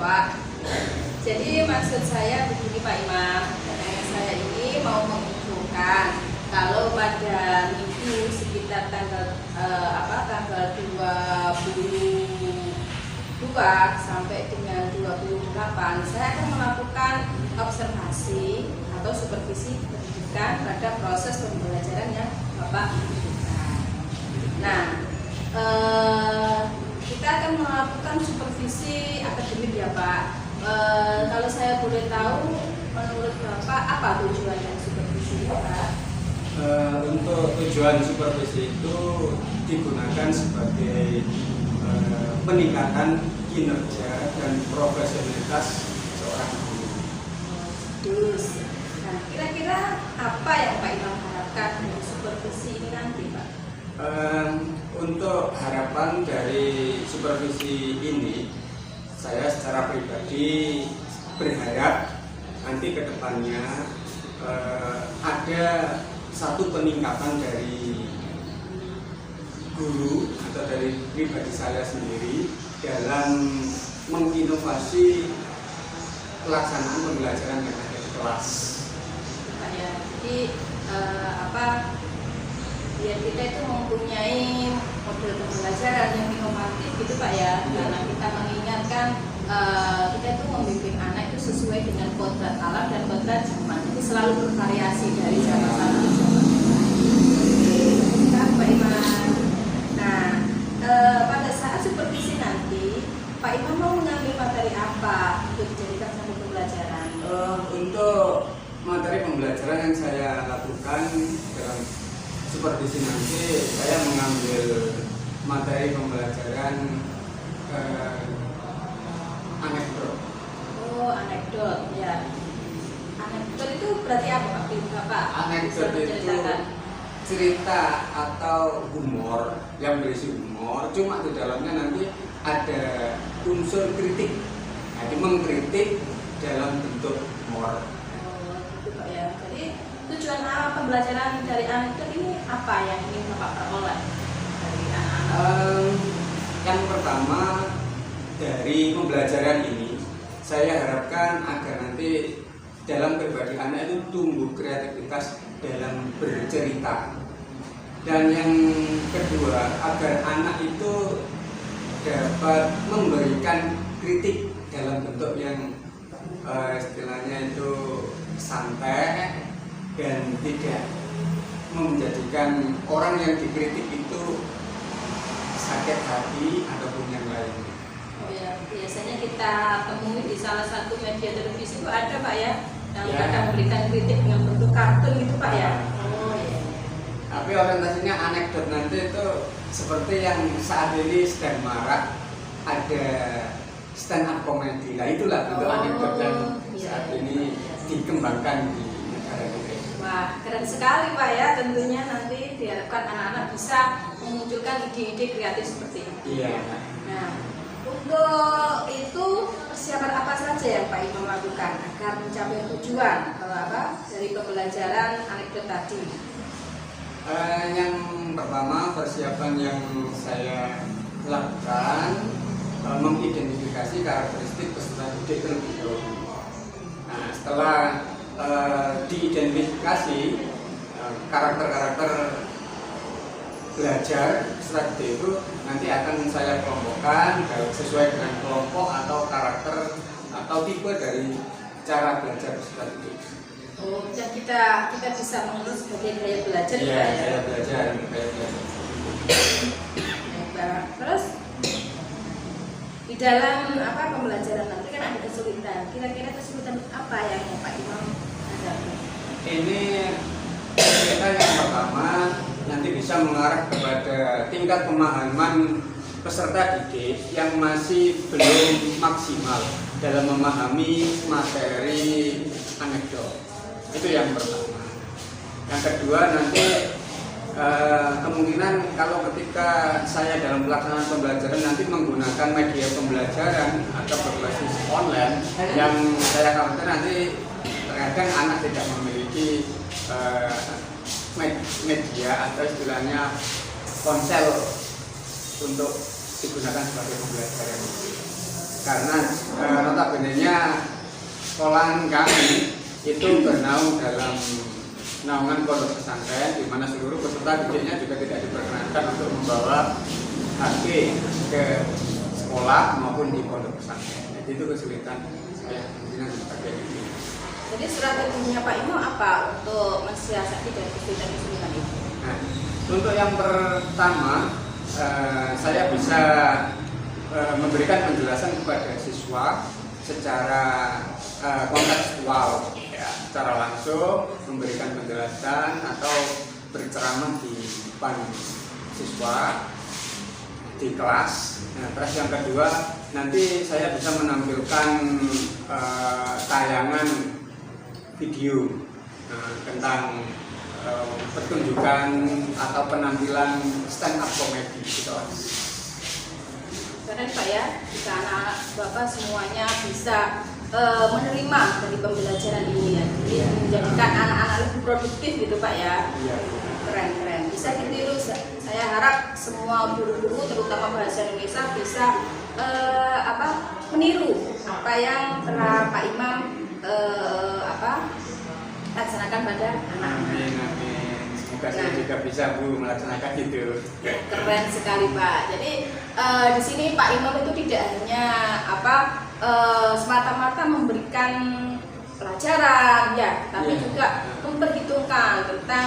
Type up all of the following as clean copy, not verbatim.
Pak. Jadi maksud saya begini Pak Imam, saya ini mau menginfokan kalau pada minggu sekitar tanggal tanggal 22 sampai dengan 28 saya akan melakukan observasi atau supervisi pendidikan pada proses pembelajaran yang Bapak infokan. Nah, kita akan melakukan supervisi akademik ya Pak. Kalau saya boleh tahu, menurut Bapak apa tujuan dari supervisi Pak? Untuk tujuan supervisi itu digunakan sebagai peningkatan kinerja dan profesionalitas seorang guru. Terus, nah kira-kira apa yang Pak Imam harapkan dari supervisi ini nanti Pak? Untuk harapan dari supervisi ini, saya secara pribadi berharap nanti ke depannya ada satu peningkatan dari guru atau dari pribadi saya sendiri dalam menginovasi pelaksanaan pembelajaran yang ada di kelas. Pak ya, jadi biar kita itu mempunyai model pembelajaran yang inovatif gitu Pak ya, karena kita mengingatkan kita itu membimbing anak itu sesuai dengan kodrat alam dan kodrat zaman, jadi selalu bervariasi dari zaman satu ke zaman lain. Pak Imam. Nah, pada saat supervisi nanti Pak Imam mau mengambil materi apa untuk dijadikan satu pembelajaran? Untuk materi pembelajaran yang saya lakukan dalam supervisi nanti, saya mengambil materi pembelajaran anekdot. Oh, anekdot ya. Anekdot itu berarti apa Pak? Anekdot itu cerita atau humor yang berisi humor, cuma di dalamnya nanti ada unsur kritik. Jadi mengkritik dalam bentuk humor. Oh, gitu Pak ya. Jadi tujuan pembelajaran dari anekdot ini apa yang ingin Bapak peroleh dari anak-anak? Yang pertama, dari pembelajaran ini saya harapkan agar nanti dalam pribadi anak itu tumbuh kreativitas dalam bercerita. Dan yang kedua, agar anak itu dapat memberikan kritik dalam bentuk yang istilahnya itu santai dan tidak menjadikan orang yang dikritik itu sakit hati ataupun yang lainnya. Oh ya, biasanya kita temui di salah satu media televisi itu ada Pak ya, yang kadang memberikan kritik dengan bentuk kartun gitu Pak ya. Oh iya. Tapi orientasinya anekdot nanti itu seperti yang saat ini sedang marak, ada stand up comedy. Nah itulah bentuk anekdot yang saat ini dikembangkan di negara kita. Wah, keren sekali Pak ya. Tentunya nanti diharapkan anak-anak bisa memunculkan ide-ide kreatif seperti ini. Iya. Nah, untuk itu persiapan apa saja yang Pak Imam lakukan agar mencapai tujuan dari pembelajaran anekdot tadi? Yang pertama, persiapan yang saya lakukan mengidentifikasi karakteristik peserta didik terlebih dahulu. Nah, setelah diidentifikasi karakter-karakter belajar peserta didik itu nanti akan saya kelompokkan sesuai dengan kelompok atau karakter atau tipe dari cara belajar peserta didik. Oh, dan kita bisa mengenal sebagai gaya belajar ya? Iya, gaya belajar. Baik, terus di dalam pembelajaran nanti kan ada kesulitan. Kira-kira kesulitan apa yang Pak Imam hadapi? Ini kesulitan yang pertama nanti bisa mengarah kepada tingkat pemahaman peserta didik yang masih belum maksimal dalam memahami materi anekdot. Itu yang pertama. Yang kedua nanti kemungkinan kalau ketika saya dalam pelaksanaan pembelajaran nanti menggunakan media pembelajaran atau berbasis online, yang saya khawatir nanti terkadang anak tidak memiliki media atau istilahnya ponsel untuk digunakan sebagai pembelajaran. Karena notabene-nya sekolahan kami itu bernaung dalam naungan pondok pesantren, di mana seluruh peserta didiknya juga tidak diperkenankan untuk membawa HP ke sekolah maupun di pondok pesantren. Jadi itu kesulitan saya dengan bagian ini. Jadi strateginya Pak Imam apa untuk mensiasati dari kesulitan-kesulitan itu? Nah, untuk yang pertama, saya bisa memberikan penjelasan kepada siswa secara kontekstual, ya, secara langsung memberikan penjelasan atau berceramah di depan siswa di kelas. Nah, terus yang kedua, nanti saya bisa menampilkan tayangan video tentang pertunjukan atau penampilan stand up comedy gitu. Karena Pak ya, jika anak-anak Bapak semuanya bisa menerima dari pembelajaran ini ya, jadi menjadikan anak-anak lebih produktif gitu Pak ya. Iya. Keren-keren, bisa ditiru. Saya harap semua guru-guru terutama bahasa Indonesia bisa meniru apa yang telah Pak Imam laksanakan pada anak-anak. Amin. Semoga saya juga bisa Bu melaksanakan itu. Keren sekali Pak. Jadi di sini Pak Imam itu tidak hanya semata-mata memberikan pelajaran ya, tapi juga memperhitungkan tentang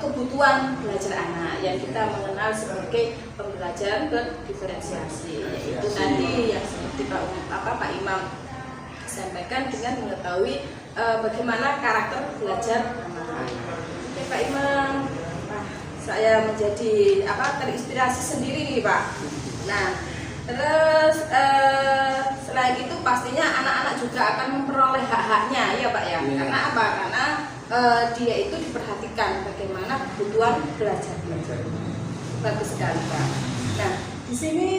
kebutuhan belajar anak yang kita mengenal sebagai pembelajaran berdiferensiasi. Yaitu tadi yang seperti Pak Imam sampaikan dengan mengetahui bagaimana karakter belajar anak. Oke Pak Imam, saya menjadi terinspirasi sendiri nih Pak. Nah, terus selain itu pastinya anak-anak juga akan memperoleh hak-haknya ya Pak ya. Karena apa? Karena dia itu diperhatikan bagaimana kebutuhan belajar. Bagus sekali Pak. Nah, di sini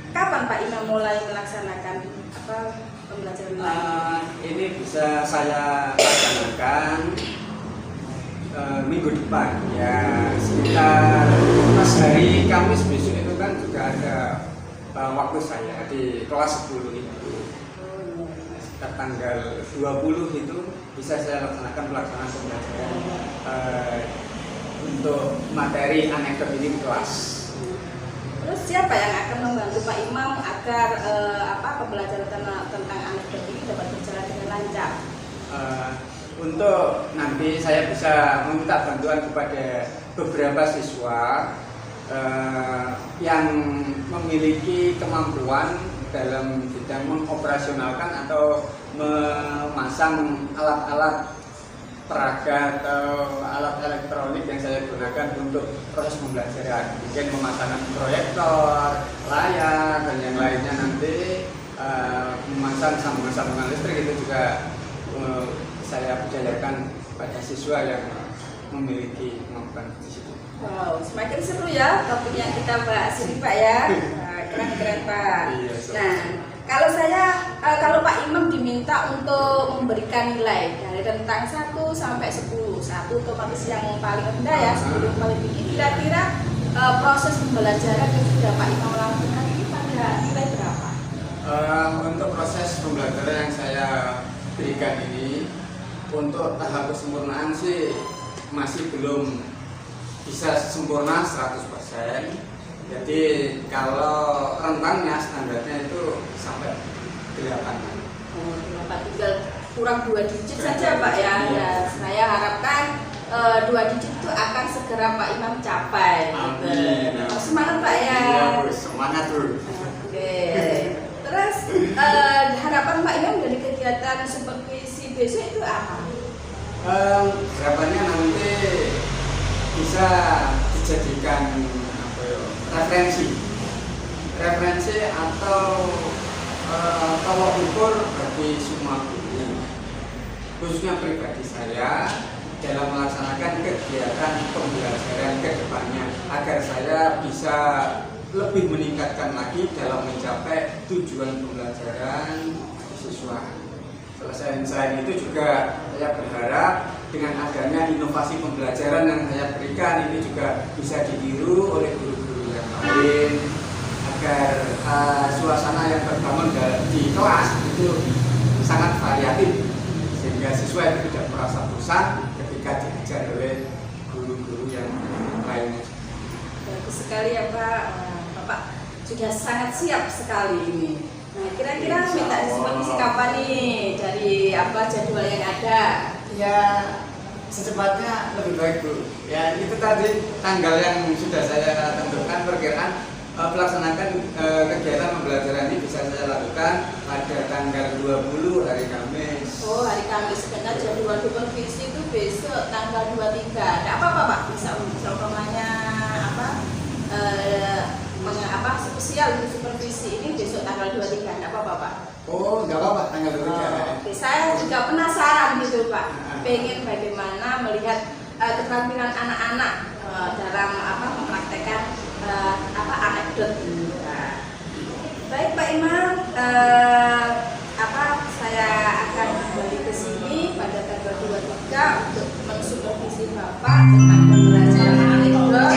kapan Pak Imam mulai melaksanakan pembelajaran ini bisa saya laksanakan minggu depan ya, sekitar pas hari Kamis besok itu kan juga ada waktu saya di kelas 10 itu. Sekitar tanggal 20 itu bisa saya laksanakan pelaksanaan pembelajaran untuk materi anekdot ini di kelas. Terus siapa yang akan membantu Pak Imam agar pembelajaran tentang anekdot ini dapat berjalan dengan lancar? Untuk nanti saya bisa meminta bantuan kepada beberapa siswa yang memiliki kemampuan dalam bidang mengoperasionalkan atau memasang alat-alat peraga atau alat elektronik yang saya gunakan untuk proses pembelajaran, mungkin memasang proyektor, layar, dan yang lainnya nanti memasang sambungan-sambungan listrik itu juga saya berdayakan pada siswa yang memiliki kemampuan di situ. Wow, semakin seru ya topik yang kita bahas ini Pak ya. Keren-keren Pak. Nah, kalau Pak Imam diminta untuk memberikan nilai dari tentang 1 sampai 10, 1 otomatis yang paling rendah ya, 10 yang paling tinggi, kira-kira proses pembelajaran yang sudah Pak Imam lakukan ini pada nilai berapa? Untuk proses pembelajaran yang saya berikan ini, untuk tahap kesempurnaan sih masih belum bisa sempurna 100%. Jadi kalau rentangnya standarnya itu sampai 8. Oh, 8, tinggal kurang 2 digit saja Pak ya. Ya, saya harapkan 2 digit itu akan segera Pak Imam capai. Amin. Semangat Pak ya. Iya, semangat tuh. Oke. Terus harapan Pak Imam dari kegiatan seperti si besok itu apa? Harapannya nanti bisa dijadikan referensi atau tolak ukur bagi semua guru, khususnya pribadi saya dalam melaksanakan kegiatan pembelajaran ke depannya, agar saya bisa lebih meningkatkan lagi dalam mencapai tujuan pembelajaran siswa. Selain itu juga saya berharap dengan adanya inovasi pembelajaran yang saya berikan ini juga bisa ditiru oleh guru-guru yang lain, agar suasana yang terbangun di kelas itu sangat variatif sehingga siswa itu tidak merasa bosan ketika diajar oleh guru-guru yang lainnya. Bagus sekali ya Pak. Bapak sudah sangat siap sekali ini. Nah, kira-kira minta supervisi kapan nih dari apa jadwal yang ada? Ya secepatnya lebih baik Bu. Ya itu tadi tanggal yang sudah saya tentukan, perkiraan pelaksanakan kegiatan pembelajaran ini bisa saya lakukan pada tanggal 20 hari Kamis. Oh, hari Kamis, karena jadwal supervisi itu besok tanggal 23. Tidak apa-apa Pak, bisa umpamanya apa spesial untuk supervisi ini besok tanggal 23. Tidak apa-apa Pak. Oh, nggak apa-apa tanggal 23. Oke, saya juga penasaran gitu Pak, pengen bagaimana melihat keterampilan anak-anak dalam mempraktekkan anekdot. Baik Pak Imam, saya akan kembali ke sini pada tanggal 23 untuk mensupervisi Bapak tentang pembelajaran anekdot.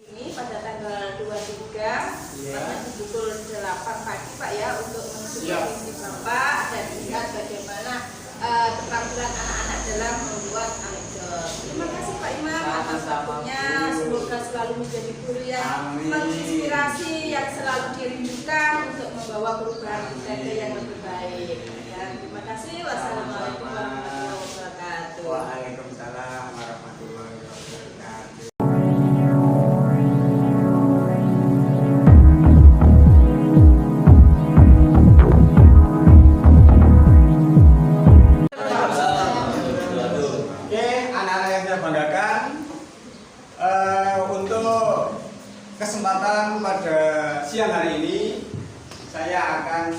Ini pada tanggal 23 nanti pukul 8 pagi Pak ya, untuk mensupervisi Bapak dan lihat bagaimana keterampilan anak-anak dalam membuat anekdot. Terima kasih Pak Imam atas waktunya. Semoga selalu menjadi guru yang menginspirasi, yang selalu dirindukan untuk membawa perubahan budaya yang lebih baik. Dan terima kasih. Wassalamualaikum warahmatullahi wabarakatuh. Waalaikumsalam warahmatullahi wabarakatuh. Kesempatan pada siang hari ini saya akan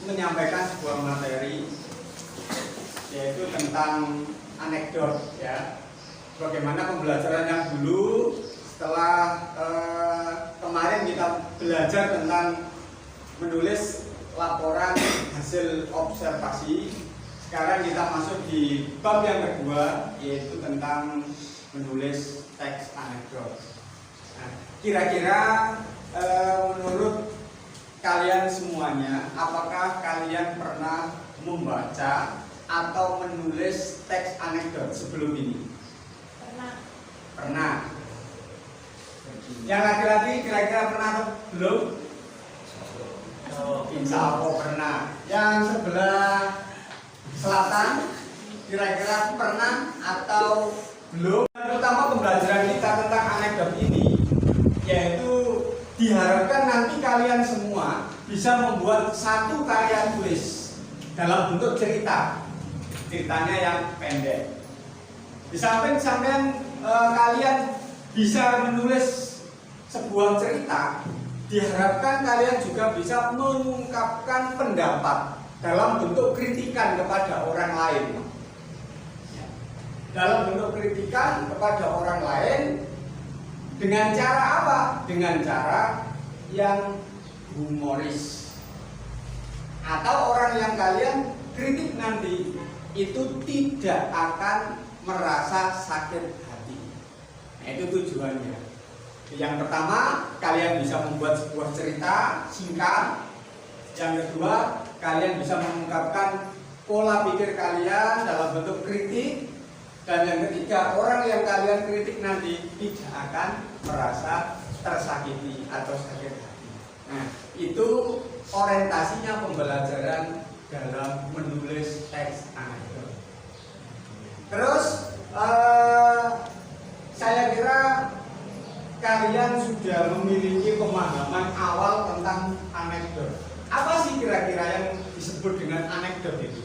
menyampaikan sebuah materi yaitu tentang anekdot ya. Bagaimana pembelajarannya dulu setelah kemarin kita belajar tentang menulis laporan hasil observasi. Sekarang kita masuk di bab yang kedua yaitu tentang menulis teks anekdot. Kira-kira menurut kalian semuanya, apakah kalian pernah membaca atau menulis teks anekdot sebelum ini? Pernah. Pernah. Yang laki-laki kira-kira pernah atau belum? Insya Allah pernah. Yang sebelah selatan kira-kira pernah atau belum? Terutama pembelajaran kita tentang anekdot ini, yaitu diharapkan nanti kalian semua bisa membuat satu karya tulis dalam bentuk cerita, ceritanya yang pendek. Di samping kalian bisa menulis sebuah cerita, diharapkan kalian juga bisa mengungkapkan pendapat dalam bentuk kritikan kepada orang lain. Dalam bentuk kritikan kepada orang lain dengan cara apa? Dengan cara yang humoris. Atau orang yang kalian kritik nanti itu tidak akan merasa sakit hati. Nah, itu tujuannya. Yang pertama, kalian bisa membuat sebuah cerita singkat. Yang kedua, kalian bisa mengungkapkan pola pikir kalian dalam bentuk kritik. Dan yang ketiga, orang yang kalian kritik nanti tidak akan merasa tersakiti atau sakit hati. Nah, itu orientasinya pembelajaran dalam menulis teks anekdot. Terus, saya kira kalian sudah memiliki pemahaman awal tentang anekdot. Apa sih kira-kira yang disebut dengan anekdot itu?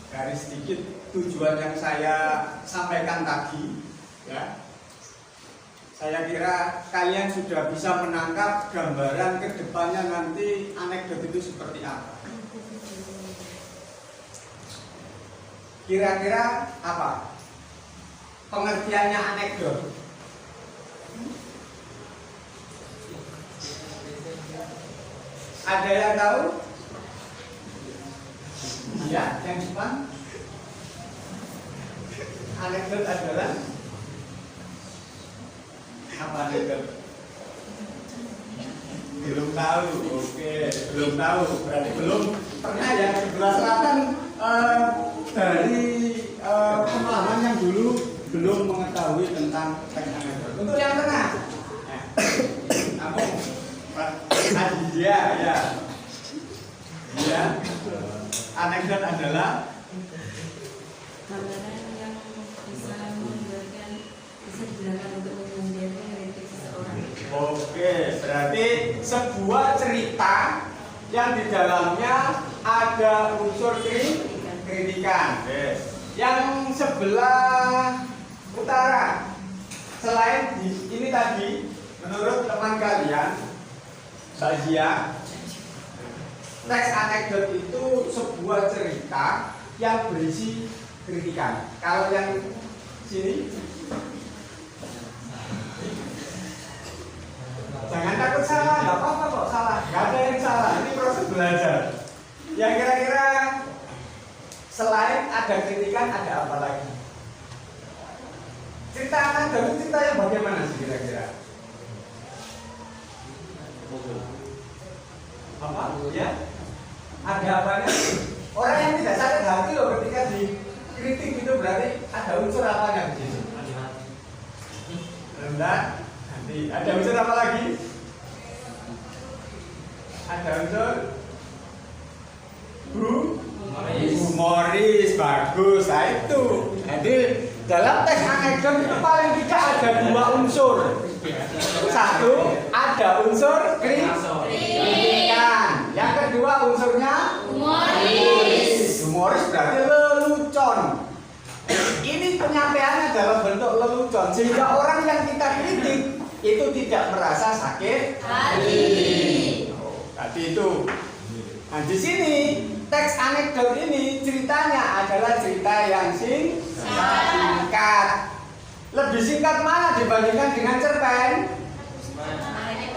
Dari sedikit tujuan yang saya sampaikan tadi, ya, saya kira kalian sudah bisa menangkap gambaran kedepannya nanti anekdot itu seperti apa. Kira-kira apa pengertiannya anekdot? Ada yang tahu? Ya, yang depan. Anekdot adalah apa anekdot? Belum tahu, oke, belum tahu. Berarti belum pernah ya ke sebelah selatan dari pemahaman yang dulu belum mengetahui tentang teks anekdot. Untuk yang tengah, kamu Aditya ya, ya. Anekdot adalah gambaran yang bisa menggambarkan, bisa digunakan untuk membenarkan identitas seseorang. oke, berarti sebuah cerita yang di dalamnya ada unsur kritikan. Yes. Yang sebelah utara, selain ini tadi, menurut teman kalian, Sajia, teks anekdot itu sebuah cerita yang berisi kritikan. Kalau yang sini, jangan takut salah, nggak apa-apa kok salah, nggak ada yang salah. Ini proses belajar. Yang kira-kira selain ada kritikan, ada apa lagi? Cerita anekdot itu cerita yang bagaimana sih kira-kira? Apa? Ya? Ada apanya? Orang yang tidak sakit hati loh ketika dikritik itu berarti ada unsur apanya di situ? Rendah hati. Ada unsur apa lagi? Ada unsur humoris, bagus. Nah itu. Jadi dalam teks anekdot itu paling tidak ada dua unsur. Satu, ada unsur kritikan. Yang kedua unsurnya humoris. Humoris berarti lelucon. Ini penyampaiannya dalam bentuk lelucon sehingga orang yang kita kritik itu tidak merasa sakit hati. Tadi itu. Nah di sini teks anekdot ini ceritanya adalah cerita yang singkat. Lebih singkat mana dibandingkan dengan cerpen?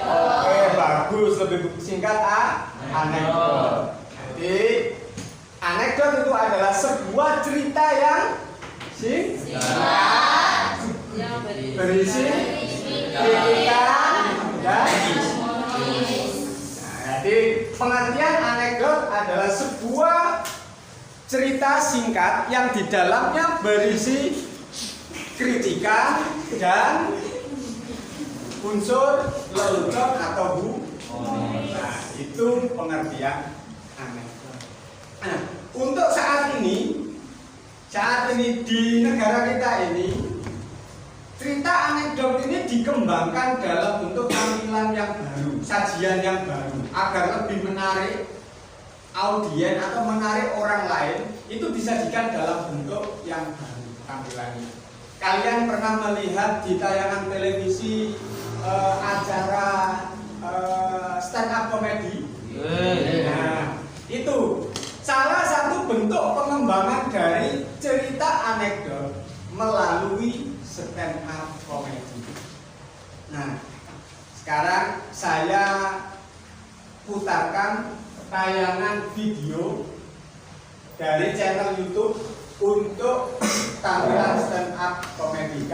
Oke, bagus, lebih singkat anekdot. Jadi anekdot itu adalah sebuah cerita yang singkat, berisi kritikan dan jadi pengertian anekdot adalah sebuah cerita singkat yang di dalamnya berisi kritikan dan unsur lelucon atau humoris. Nah, itu pengertian anekdot. Nah, untuk saat ini di negara kita ini cerita anekdot ini dikembangkan dalam bentuk tampilan yang baru, sajian yang baru, agar lebih menarik audien atau menarik orang lain. Itu disajikan dalam bentuk yang baru tampilannya. Kalian pernah melihat di tayangan televisi acara stand up comedy? Nah, itu salah satu bentuk pengembangan dari cerita anekdot melalui stand up comedy. Nah, sekarang saya putarkan tayangan video dari channel YouTube untuk tampilan stand up comedy.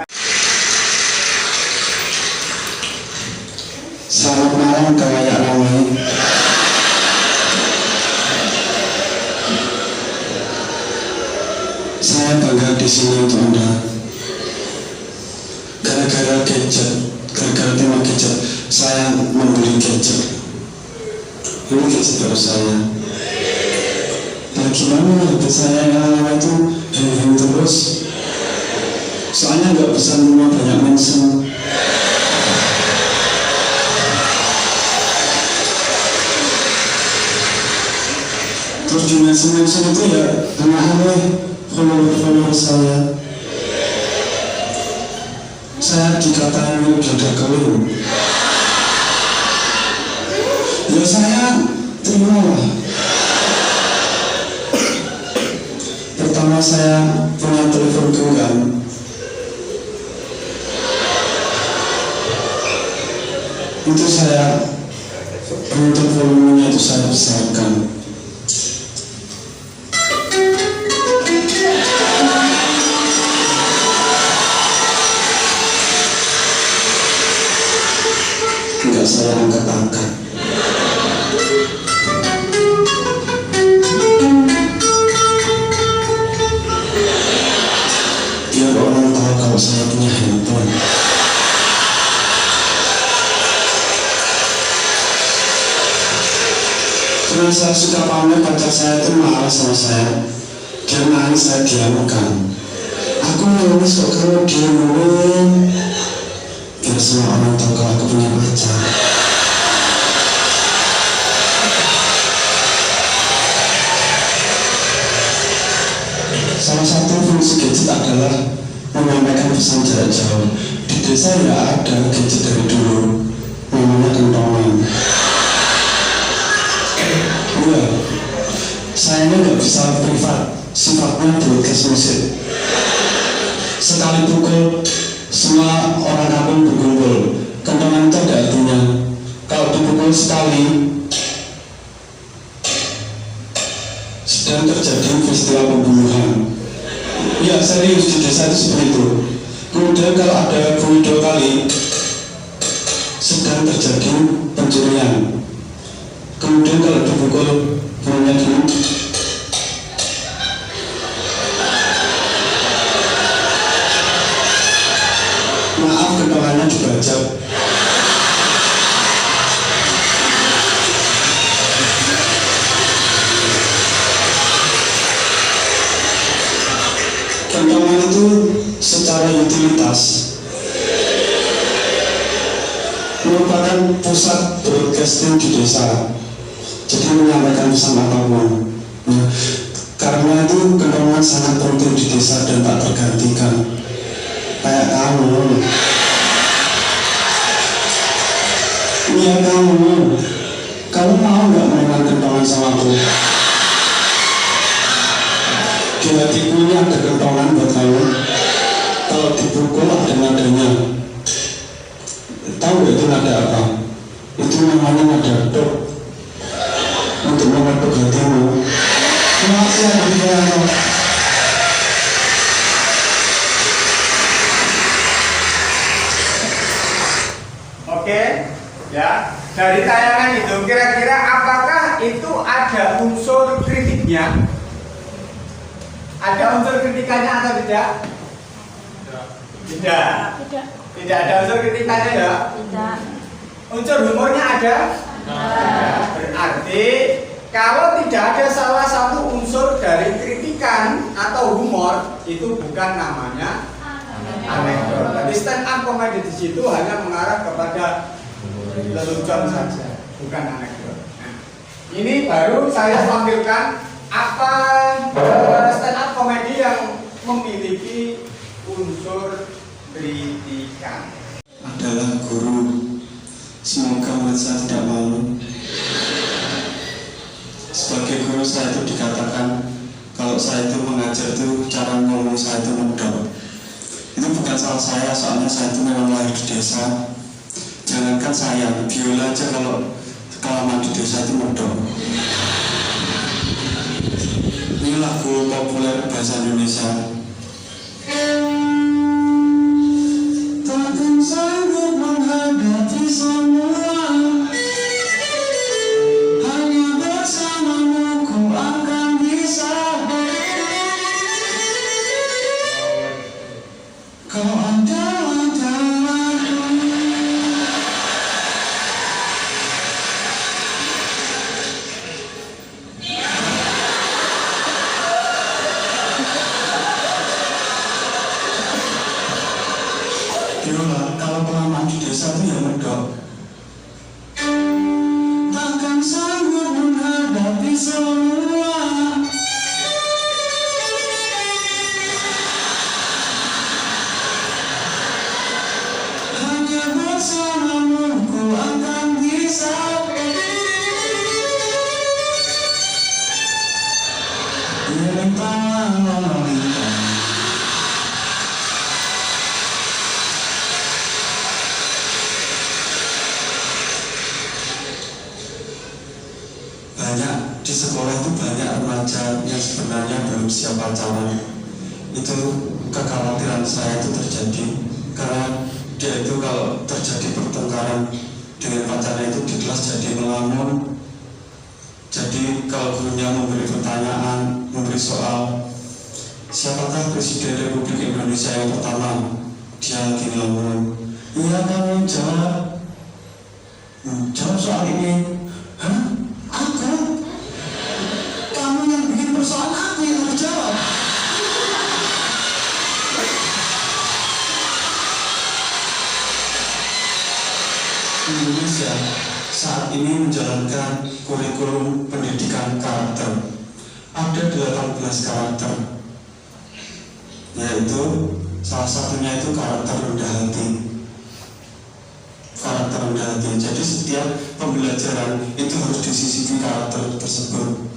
Selamat malam kayak ramai. Saya bangga di sini untuk Anda. Gara-gara gadget, gara-gara tema gadget, saya membeli gadget. Ini gadget baru saya. Nah, gimana HP saya yang lama itu hang terus? Soalnya nggak bisa menerima banyak mention. Terus di mention itu ya aneh-aneh follower saya. Saya dikatain udah kawin. Ya saya terima lah. Pertama saya punya telepon genggam. Itu saya menutup volumenya itu saya besarkan. Enggak saya angkat-angkat. Karena saya suka pamer, pacar saya itu marah sama saya. Dia nangis, saya diamkan. Aku nangis kok kalau dia ngomong. Biar semua orang tahu kalau aku punya pacar. Salah satu fungsi gadget adalah menyampaikan pesan jarak jauh. Di desa ya ada gadget dari dulu, namanya kentongan. Iya, saya nggak bisa privat, sifatnya broadcast musik. Sekali pukul, semua orang kampung berkumpul. Kentongan itu ada artinya. Kalau dipukul sekali, sedang terjadi peristiwa pembunuhan. Ya serius, di desa itu seperti itu. Kemudian kalau ada bunyi 2 kali, sedang terjadi pencurian. Kemudian kalau dipukul bunyinya gini, maaf kentongannya dibajak. Kentongan itu secara utilitas merupakan pusat broadcasting di desa. Jadi menyampaikan pesan apapun. Nah, karena itu kentongan sangat penting di desa dan tak tergantikan. Kayak kamu. Iya kamu. Kamu mau nggak main kentongan sama aku? Di hatiku ini ada kentongan buat kamu. Kalau dipukul ada nadanya. Tahu gak itu nada apa? Itu namanya nada dok. Untuk mengetuk hatimu. Terima kasih adik-adik. Oke, ya. Dari tayangan itu kira-kira apakah itu ada unsur kritiknya? Ada unsur kritikannya atau tidak? Tidak. Tidak ada unsur kritikannya ya? Tidak. Unsur humornya ada? Berarti kalau tidak ada salah satu unsur dari kritikan atau humor, itu bukan namanya anekdot. Jadi stand up comedy di situ hanya mengarah kepada lelucon saja, bukan anekdot. Ini baru saya tampilkan apa stand up comedy yang memiliki unsur kritikan. Adalah guru. Semoga murid saya tidak malu. Sebagai guru saya itu dikatakan kalau saya itu mengajar itu cara ngomong saya itu medok. Itu bukan salah saya, soalnya saya itu memang lahir di desa. Jangankan saya, biola aja kalau kelamaan di desa itu medok. Ini lagu populer bahasa Indonesia. Takkan sanggup menghadapi semua, hanya bersamamu ku akan bisa. Kau adalah jalanku. Biola, kalau kelamaan di desa itu ya medok. Takkan sanggup menghadapi semua, hanya bersamamu ku akan bisa. Banyak di sekolah itu banyak remaja yang sebenarnya belum siap pacaran. Itu kekhawatiran saya itu terjadi karena dia itu kalau terjadi pertengkaran dengan pacarnya itu di kelas jadi melamun. Jadi kalau gurunya memberi pertanyaan, memberi soal, siapakah Presiden Republik Indonesia yang pertama? Dia lagi ngelamun. Iya kamu jawab. Jawab soal ini. Hah? Aku? mengajarkan kurikulum pendidikan karakter. Ada 18 karakter, yaitu salah satunya itu karakter rendah hati. Karakter rendah hati. Jadi setiap pembelajaran itu harus disisipi karakter tersebut.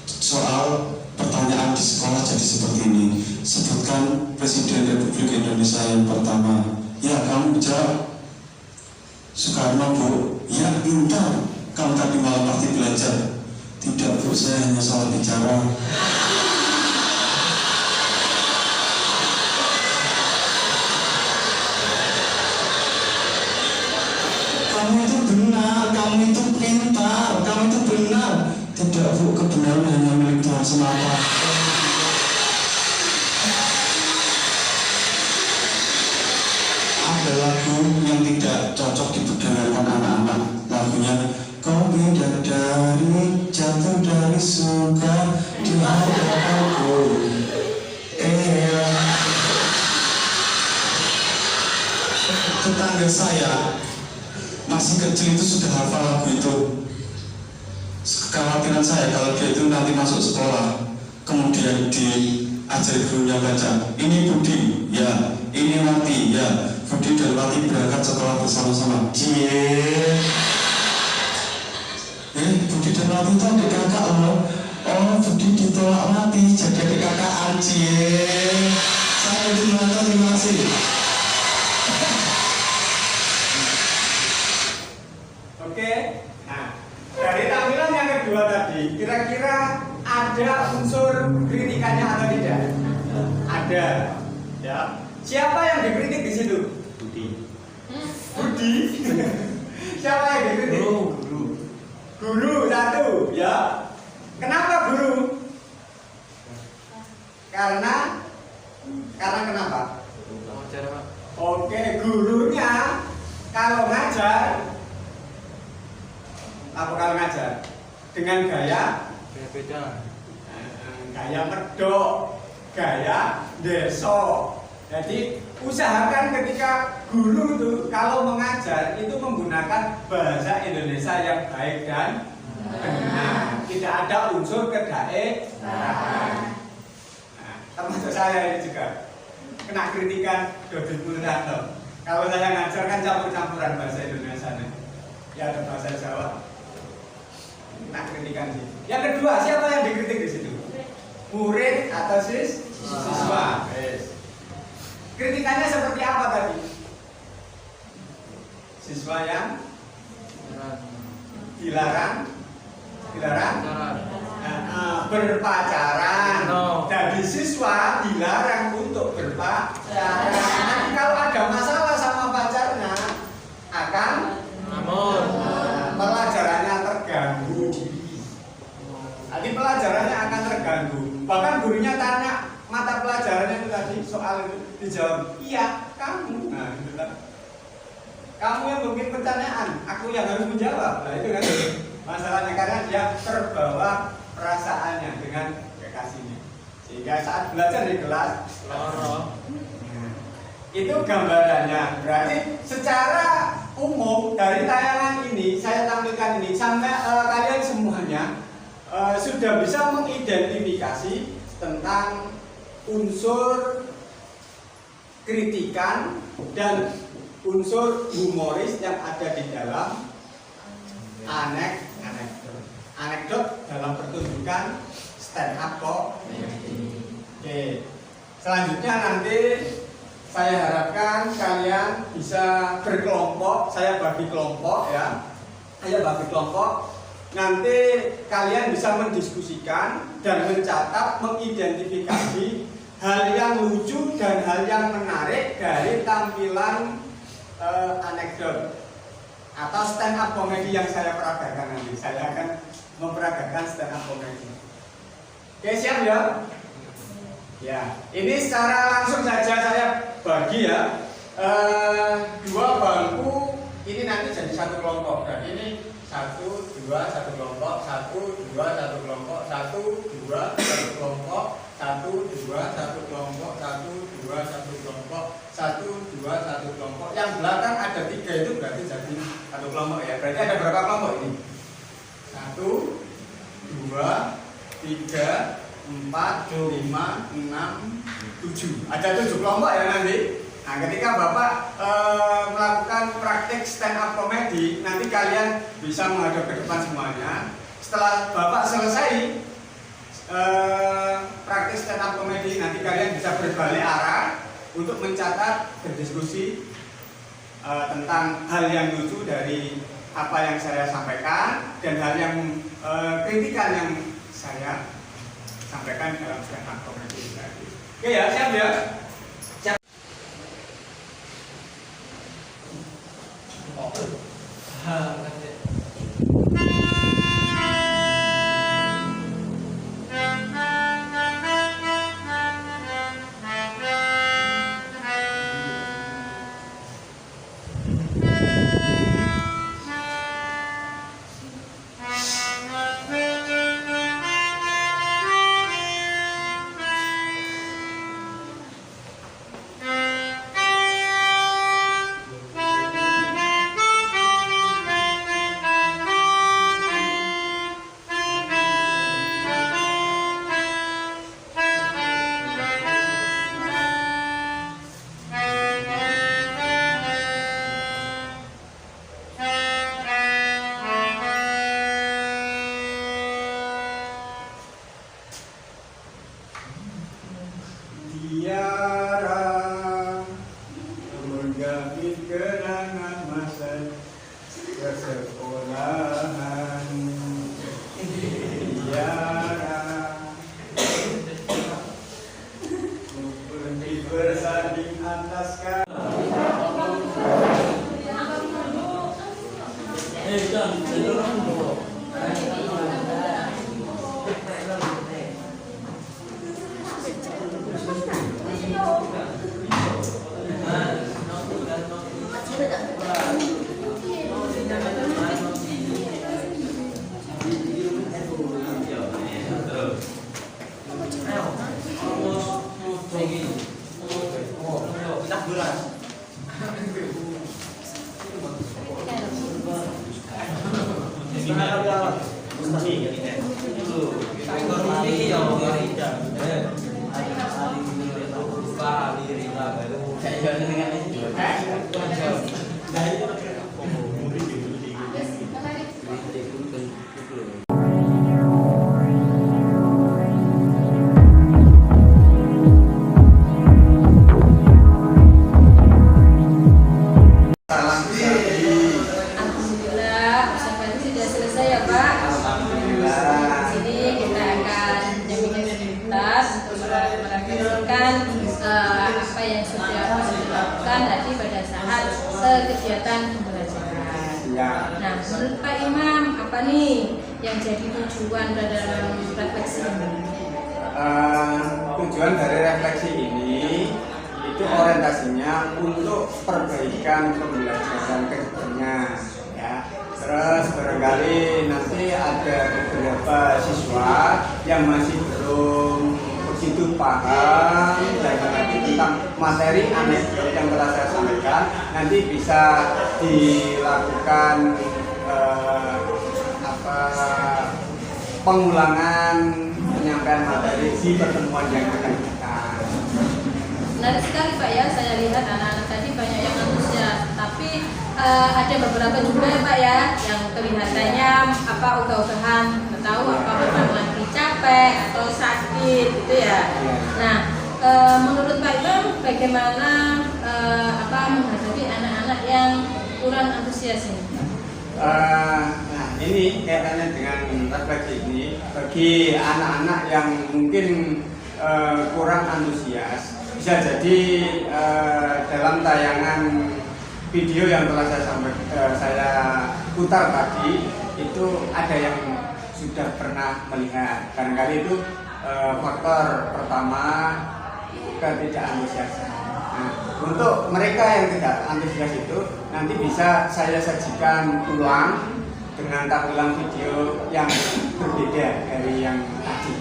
Soal pertanyaan di sekolah jadi seperti ini. Sebutkan Presiden Republik Indonesia yang pertama. Ya, kamu jawab. Soekarno, Bu. Ya, pintar. Kamu tadi malam pasti belajar. Tidak, Bu, saya hanya salah bicara. Kamu itu benar, kamu itu pintar, kamu itu benar. Tidak, Bu, kebenaran hanya milik Tuhan semata. Ada lagu yang tidak cocok diperdengarkan anak-anak. Lagunya, kau bidadari jatuh dari surga di hadapanku. Tetangga saya masih kecil itu sudah hafal lagu itu. Kekhawatiran saya kalau dia itu nanti masuk sekolah, kemudian diajari gurunya baca, ini Budi, ya, ini Wati, ya, Budi dan Wati berangkat sekolah bersama-sama. Budi dan Wati itu adik kakak loh. Oh, Budi ditolak Wati jadi adik kakak anjir. Saya terima kasih. Oke, nah dari tampilan yang kedua tadi, kira-kira ada unsur kritikannya atau tidak? Ada, ya. Siapa yang dikritik di situ? Budi. Budi. Siapa yang dikritik? Guru satu, ya. Kenapa guru? Karena kenapa? Oke, gurunya kalau ngajar. Apa kalau ngajar? Dengan gaya beda. Gaya medok, gaya deso. Jadi usahakan ketika guru itu kalau mengajar itu menggunakan bahasa Indonesia yang baik dan benar. Tidak ada unsur kedaerahan. Nah, termasuk saya ini juga kena kritikan Dodi Purwanto. Kalau saya ngajar kan campur-campuran bahasa Indonesia nih. Ya ada bahasa Jawa. Nah, kritikan sih. Yang kedua, siapa yang dikritik di situ? Murid atau siswa? Yes. Kritikannya seperti apa tadi? Siswa yang dilarang berpacaran. Jadi siswa dilarang untuk berpacaran. Nanti kalau ada masalah sama pacarnya akan pelajarannya terganggu. Nanti pelajarannya akan terganggu. Bahkan gurunya tanya mata pelajarannya itu tadi soal itu dijawab, iya kamu. Nah, gitu kan. Kamu yang bikin pertanyaan, aku yang harus menjawab. Nah itu kan masalahnya karena dia terbawa perasaannya dengan kekasihnya. Sehingga saat belajar di kelas, itu gambarannya. Berarti secara umum dari tayangan ini saya tampilkan ini sampai kalian semuanya sudah bisa mengidentifikasi tentang unsur kritikan dan unsur humoris yang ada di dalam anekdot dalam pertunjukan stand up comedy. Oke, selanjutnya nanti saya harapkan kalian bisa berkelompok. Saya bagi kelompok ya. Saya bagi kelompok. Nanti kalian bisa mendiskusikan dan mencatat, mengidentifikasi hal yang lucu dan hal yang menarik dari tampilan anekdot atau stand up comedy yang saya peragakan nanti. Saya akan memperagakan stand up comedy. Oke, siap ya? Ya, ini secara langsung saja saya bagi ya. Dua bangku ini nanti jadi satu kelompok. Dan ini 1, 2, 1 kelompok, 1, 2, 1 kelompok, 1, 2, 1 kelompok, 1, 2, 1 kelompok, 1, 2, 1 kelompok, 1, 2, 1 kelompok. Yang belakang ada 3 itu berarti jadi satu kelompok ya. Berarti ada berapa kelompok ini? 1, 2, 3, 4, 5, 6, 7. Ada 7 kelompok ya nanti. Nah, ketika Bapak melakukan praktik stand up comedy, nanti kalian bisa menghadap ke depan semuanya. Setelah Bapak selesai praktik stand up comedy, nanti kalian bisa berbalik arah untuk mencatat, berdiskusi tentang hal yang lucu dari apa yang saya sampaikan dan hal yang kritikan yang saya sampaikan dalam stand up comedy tadi. Oke ya, siap ya? Siap. kegiatan pembelajaran. Nah, menurut Pak Imam, apa nih yang jadi tujuan dalam refleksi ini? Tujuan dari refleksi ini itu orientasinya untuk perbaikan pembelajaran ke depannya, ya. Terus barangkali nanti ada beberapa siswa yang masih belum begitu paham dan mengerti tentang materi anekdot yang telah saya sampaikan, nanti bisa dilakukan pengulangan penyampaian materi di pertemuan yang akan datang. Menarik sekali Pak ya, saya lihat anak-anak tadi banyak yang antusias, tapi ada beberapa juga Pak ya yang kelihatannya ogah-ogahan, tahu apa lagi capek atau sakit gitu ya. Nah, menurut Pak Imam bagaimana menghadapi anak-anak yang kurang antusias ini? Nah, ini kaitannya dengan refleksi ini bagi anak-anak yang mungkin kurang antusias, bisa jadi dalam tayangan video yang telah saya putar tadi itu ada yang sudah pernah melihat. Barangkali itu faktor pertama ketidakantusiasan. Nah, untuk mereka yang tidak antusias itu nanti bisa saya sajikan ulang dengan tampilan video yang berbeda dari yang tadi.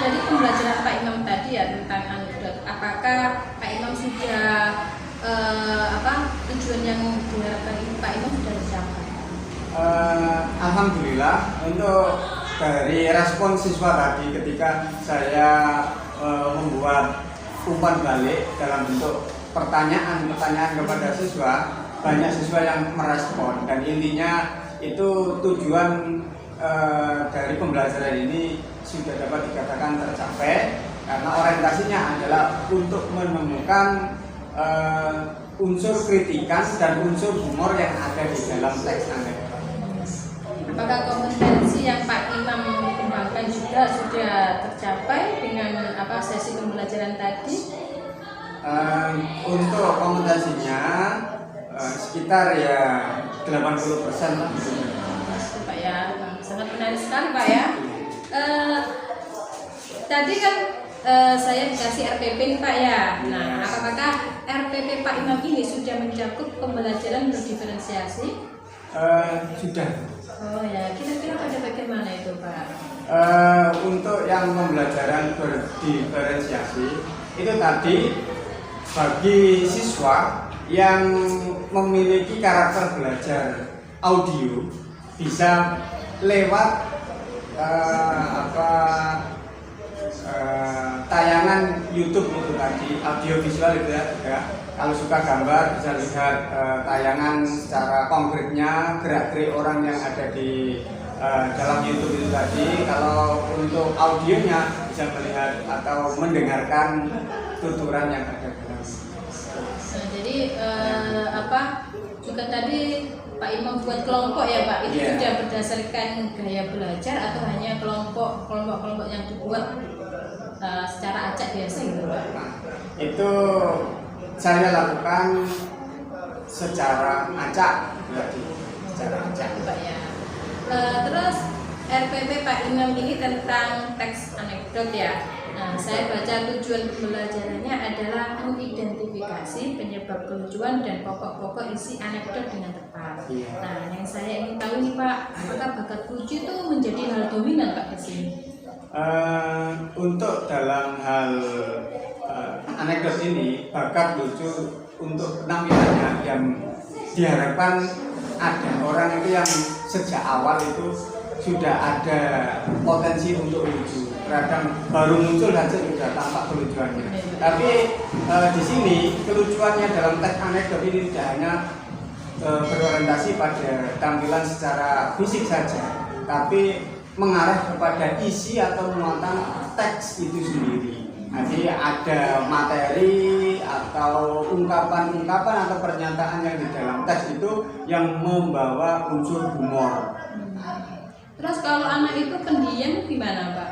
Dari pembelajaran Pak Imam tadi ya tentang anekdot, apakah Pak Imam sudah tujuan yang diharapkan Pak Imam sudah tercapai? Alhamdulillah untuk dari respon siswa tadi ketika saya membuat umpan balik dalam bentuk pertanyaan kepada siswa, banyak siswa yang merespon dan intinya itu tujuan dari pembelajaran ini sudah dapat dikatakan tercapai karena orientasinya adalah untuk menemukan unsur kritikan dan unsur humor yang ada di dalam teks anekdot. Apakah kompetensi yang Pak Imam kembangkan juga sudah tercapai dengan sesi pembelajaran tadi? Untuk kompetensinya sekitar ya 80% lah. Pak ya, sangat menarik sekali Pak ya. Tadi kan saya dikasih RPP nih Pak ya. Nah, apakah RPP Pak Imam ini sudah mencakup pembelajaran berdiferensiasi? Sudah. Oh ya, kira-kira pada bagian mana itu Pak? Untuk yang pembelajaran berdiferensiasi itu tadi bagi siswa yang memiliki karakter belajar audio bisa lewat tayangan YouTube itu tadi audio visual itu ya. Kalau suka gambar bisa lihat tayangan secara konkretnya gerak-gerik orang yang ada di dalam YouTube itu tadi. Kalau untuk audionya bisa melihat atau mendengarkan tuturan yang ada dalam. Nah, jadi juga tadi Pak Imam buat kelompok ya Pak, itu sudah berdasarkan gaya belajar atau hanya kelompok yang dibuat secara acak biasa gitu Pak? Nah, itu saya lakukan secara acak, secara acak. Pak ya. Terus RPP Pak Imam ini tentang teks anekdot ya. Nah, saya baca tujuan pembelajarannya adalah mengidentifikasi penyebab kelucuan dan pokok-pokok isi anekdot dengan tepat. Nah, yang saya ingin tahu nih Pak, apakah bakat lucu itu menjadi hal dominan Pak di sini? Untuk dalam hal anekdot ini, bakat lucu untuk penampilannya yang diharapkan ada orang itu yang sejak awal itu sudah ada potensi untuk lucu. Kadang baru muncul saja sudah tampak kelucuannya. Tapi di sini kelucuannya dalam teks anekdot ini tidak hanya berorientasi pada tampilan secara fisik saja, tapi mengarah kepada isi atau muatan teks itu sendiri. Jadi ada materi atau ungkapan-ungkapan atau pernyataan yang di dalam teks itu yang membawa unsur humor. Terus kalau anak itu pendiam gimana Pak?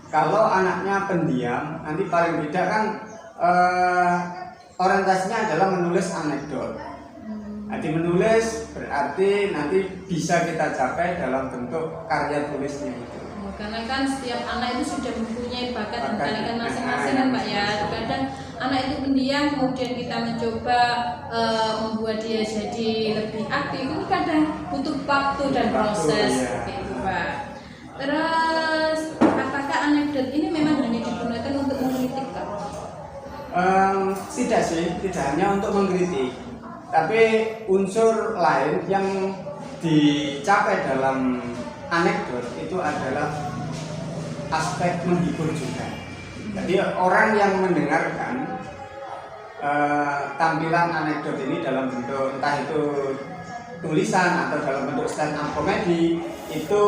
Kalau anaknya pendiam, nanti paling tidak kan orientasinya adalah menulis anekdot. Nanti menulis berarti nanti bisa kita capai dalam bentuk karya tulisnya itu. Karena kan setiap anak itu sudah mempunyai bakat dan talenta masing-masing kan Pak ya. Kadang anak itu pendiam, kemudian kita mencoba membuat dia jadi lebih aktif, itu kadang butuh waktu dan proses seperti itu Pak. Terus apakah anekdot ini memang hanya digunakan untuk mengkritik Pak? Tidak sih, tidak hanya untuk mengkritik, tapi unsur lain yang dicapai dalam anekdot itu adalah aspek menghibur juga. Jadi orang yang mendengarkan tampilan anekdot ini dalam bentuk entah itu tulisan atau dalam bentuk stand up comedy itu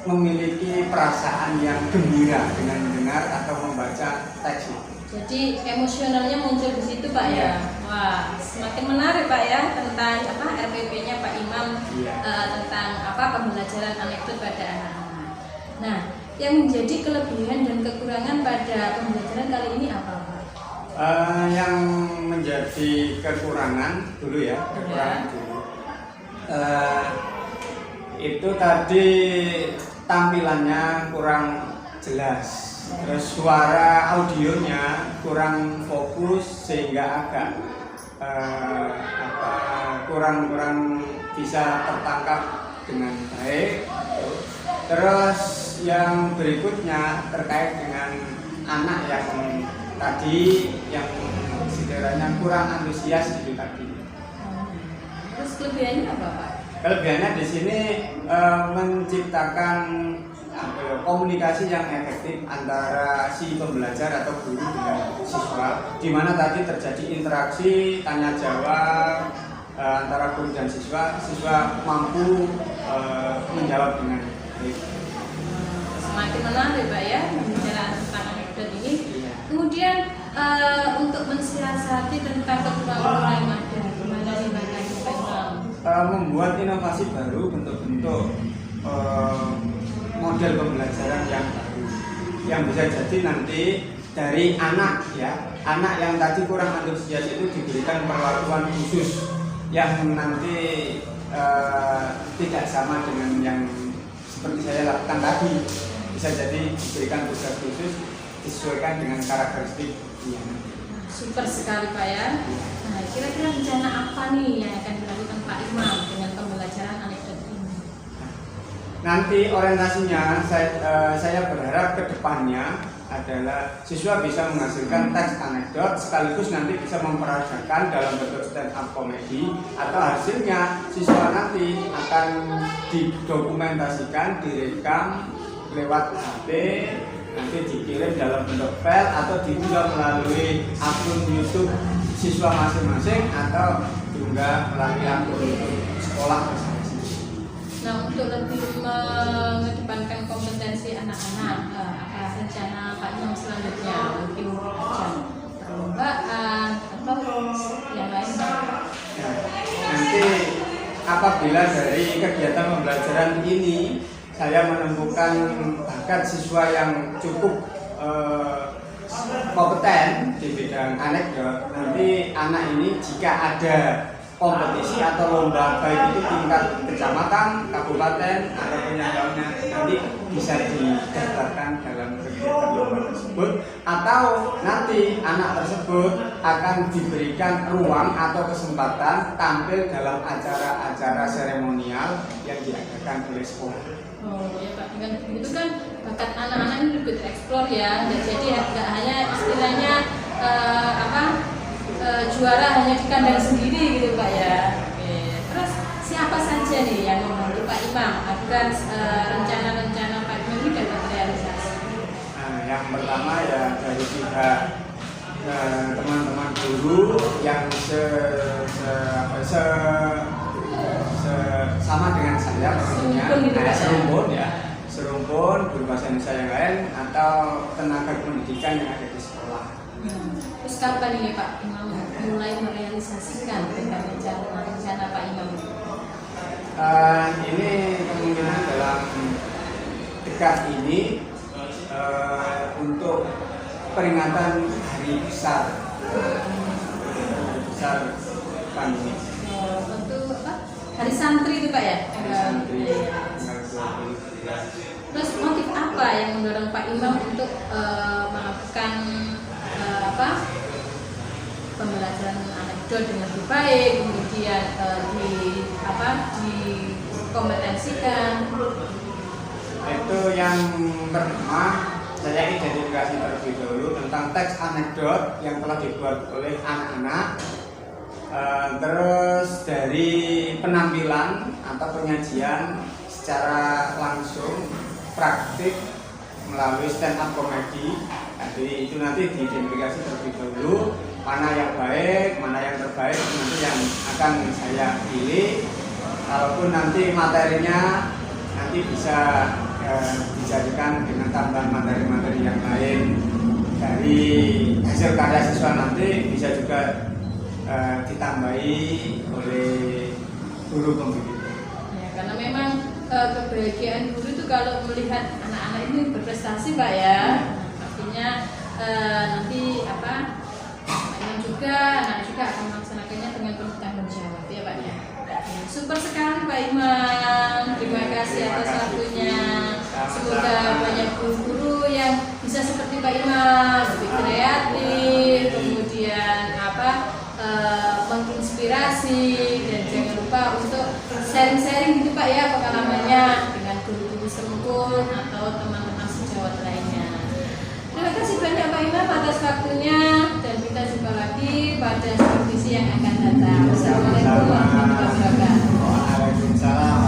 memiliki perasaan yang gembira dengan mendengar atau membaca teks itu. Jadi emosionalnya muncul di situ Pak ya. Wah, semakin menarik Pak ya tentang RPP-nya Pak Imam tentang pembelajaran anekdot pada anak-anak. Nah, yang menjadi kelebihan dan kekurangan pada pembelajaran kali ini apa Pak? Yang menjadi kekurangan dulu ya, kekurangan dulu. Itu tadi tampilannya kurang jelas. Terus suara audionya kurang fokus sehingga agak kurang bisa tertangkap dengan baik. Terus yang berikutnya terkait dengan anak yang tadi yang sekiranya kurang antusias gitu tadi. Terus kelebihannya apa Pak? Kelebihannya di sini menciptakan komunikasi yang efektif antara si pembelajar atau guru dengan siswa, di mana tadi terjadi interaksi tanya jawab antara guru dan siswa mampu menjawab dengan baik. Semakin menarik Pak ya pembicaraan tentang anekdot ini. Iya. Kemudian untuk mensiasati tentang kekurangan yang ada, gimana nih Pak Imam? Membuat inovasi baru, bentuk-bentuk model pembelajaran yang baru, yang bisa jadi nanti dari anak yang tadi kurang antusias itu diberikan perlakuan khusus yang nanti tidak sama dengan yang seperti saya lakukan tadi. Bisa jadi diberikan tugas khusus disesuaikan dengan karakteristik dia. Super sekali Pak ya. Nah, kira-kira rencana apa nih yang akan dilakukan Pak Imam dengan pembelajaran anekdot ini? Nanti orientasinya saya berharap ke depannya adalah siswa bisa menghasilkan teks anekdot sekaligus nanti bisa memperagakan dalam bentuk stand up comedy, atau hasilnya siswa nanti akan didokumentasikan, direkam lewat HP, nanti dikirim dalam bentuk file atau diunggah melalui akun YouTube siswa masing-masing atau diunggah melalui akun YouTube sekolah masing-masing. Nah, untuk lebih mengedepankan kompetensi anak-anak, apa rencana Pak Imam selanjutnya? Mungkin ajang perlombaan atau yang lain? Nah, nanti apabila dari kegiatan pembelajaran ini saya menemukan bakat siswa yang cukup kompeten di bidang anekdot, nanti anak ini jika ada kompetisi atau lomba baik itu tingkat kecamatan, kabupaten ataupun yang lainnya, nanti bisa didaftarkan dalam kegiatan lomba tersebut, atau nanti anak tersebut akan diberikan ruang atau kesempatan tampil dalam acara-acara seremonial yang diadakan oleh sekolah. Oh ya Pak, dengan begitu kan bakat anak-anak ini lebih tereksplor ya. Dan jadi nggak hanya istilahnya juara hanya di kandang sendiri gitu Pak ya. Oke. Terus siapa saja nih yang membantu Pak Imam agar rencana-rencana Pak Imam ini dapat terrealisasi? Nah, yang pertama ya dari pihak teman-teman guru yang sama dengan saya, maksudnya serumpun guru bahasa Indonesia yang lain atau tenaga pendidikan yang ada di sekolah. Terus kapan ini Pak Imam mulai merealisasikan tentang rencana Pak Imam? Ini kemungkinan dalam dekat ini untuk peringatan hari besar kan ini. Untuk apa? Hari santri itu Pak ya? Hari santri Iya. tanggal 20. Terus motif apa yang mendorong Pak Imam untuk melakukan pembelajaran anekdot dengan lebih baik, kemudian dikompetensikan? Itu yang pertama, saya identifikasi terlebih dahulu tentang teks anekdot yang telah dibuat oleh anak-anak. Terus dari penampilan atau penyajian secara langsung praktik melalui stand up comedy. Jadi itu nanti diidentifikasi terlebih dahulu mana yang baik, mana yang terbaik, nanti yang akan saya pilih. Kalaupun nanti materinya nanti bisa dijadikan dengan tambahan materi-materi yang lain dari hasil karya siswa, nanti bisa juga ditambahi oleh guru pembimbing. Ya, karena memang kebahagiaan guru itu kalau melihat anak-anak ini berprestasi Pak ya. Artinya nanti Imam juga, anak juga akan melaksanakannya dengan penuh tanggung jawab ya Pak ya. Super sekali Pak Imam, terima kasih atas waktunya. Semoga banyak guru-guru yang bisa seperti Pak Imam, lebih kreatif, kemudian menginspirasi, dan jangan lupa untuk sharing-sharing gitu Pak ya pengalamannya dengan guru-guru serungkul atau teman-teman sejawat lainnya. Terima kasih banyak Pak Imam atas waktunya, dan kita jumpa lagi pada diskusi yang akan datang. Wassalamualaikum warahmatullahi wabarakatuh. Salam.